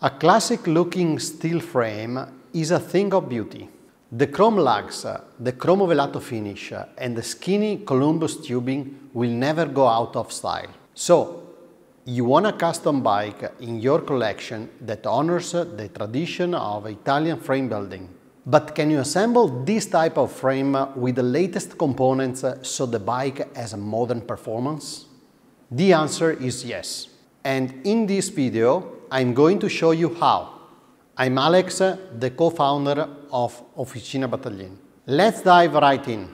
A classic-looking steel frame is a thing of beauty. The chrome lugs, the cromovelato finish and the skinny Columbus tubing will never go out of style. So, you want a custom bike in your collection that honors the tradition of Italian frame building. But can you assemble this type of frame with the latest components so the bike has a modern performance? The answer is yes. And in this video, I'm going to show you how. I'm Alex, the co-founder of Officina Battaglin. Let's dive right in.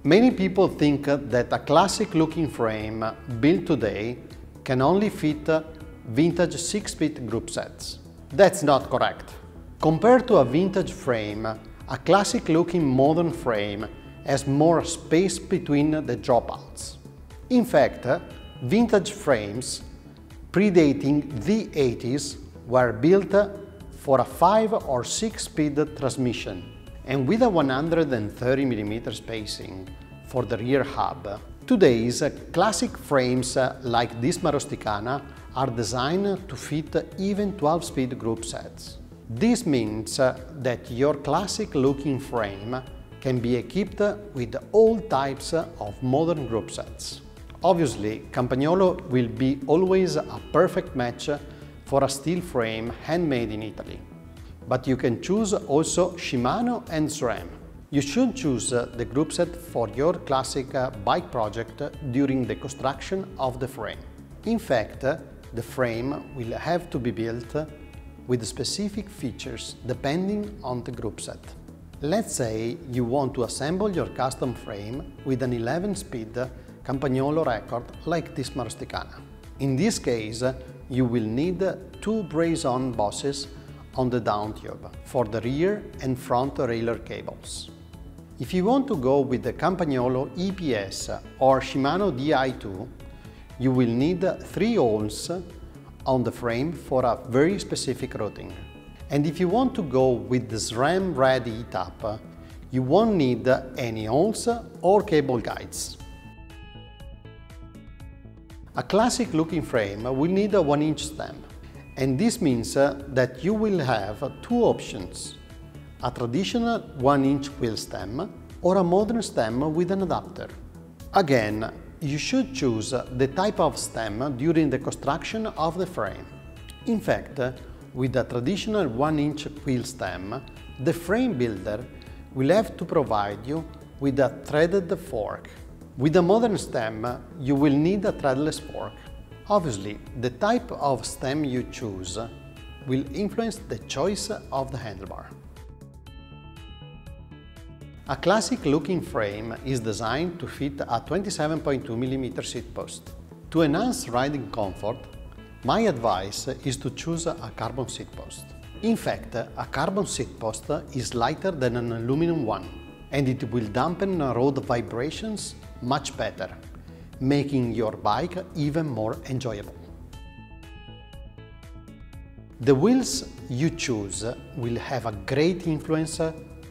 Many people think that a classic-looking frame built today can only fit vintage 6-speed group sets. That's not correct. Compared to a vintage frame, a classic-looking modern frame has more space between the dropouts. In fact, vintage frames predating the 80s were built for a 5 or 6-speed transmission and with a 130mm spacing for the rear hub. Today's classic frames like this Marosticana are designed to fit even 12-speed group sets. This means that your classic-looking frame can be equipped with all types of modern group sets. Obviously, Campagnolo will be always a perfect match for a steel frame handmade in Italy. But you can choose also Shimano and SRAM. You should choose the group set for your classic bike project during the construction of the frame. In fact, the frame will have to be built with specific features depending on the group set. Let's say you want to assemble your custom frame with an 11-speed Campagnolo record like this Marosticana. In this case, you will need 2 brace-on bosses on the down tube for the rear and front railer cables. If you want to go with the Campagnolo EPS or Shimano Di2, you will need 3 holes on the frame for a very specific routing. And if you want to go with the SRAM Red E-Tap, you won't need any holes or cable guides. A classic-looking frame will need a 1-inch stem, and this means that you will have 2 options: a traditional 1-inch wheel stem or a modern stem with an adapter. Again, you should choose the type of stem during the construction of the frame. In fact, with a traditional 1-inch wheel stem, the frame builder will have to provide you with a threaded fork. With a modern stem, you will need a threadless fork. Obviously, the type of stem you choose will influence the choice of the handlebar. A classic-looking frame is designed to fit a 27.2mm seat post. To enhance riding comfort, my advice is to choose a carbon seat post. In fact, a carbon seat post is lighter than an aluminum one, and it will dampen road vibrations much better, making your bike even more enjoyable. The wheels you choose will have a great influence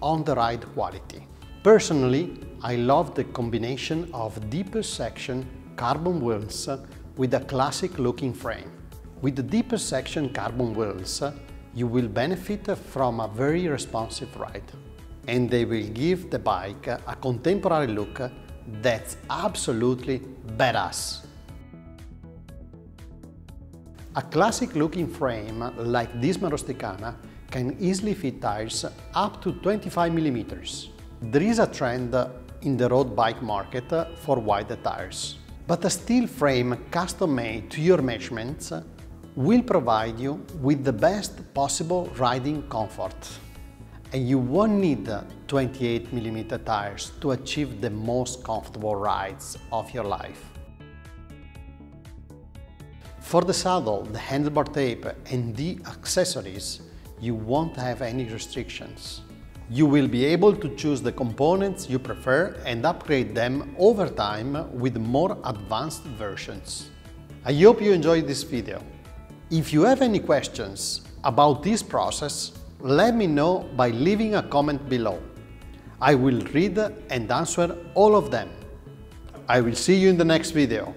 on the ride quality. Personally, I love the combination of deeper section carbon wheels with a classic-looking frame. With the deeper section carbon wheels, you will benefit from a very responsive ride, and they will give the bike a contemporary look that's absolutely badass. A classic-looking frame like this Marosticana can easily fit tires up to 25mm. There is a trend in the road bike market for wider tires, but a steel frame custom-made to your measurements will provide you with the best possible riding comfort. And you won't need 28mm tires to achieve the most comfortable rides of your life. For the saddle, the handlebar tape and the accessories, you won't have any restrictions. You will be able to choose the components you prefer and upgrade them over time with more advanced versions. I hope you enjoyed this video. If you have any questions about this process, let me know by leaving a comment below. I will read and answer all of them. I will see you in the next video.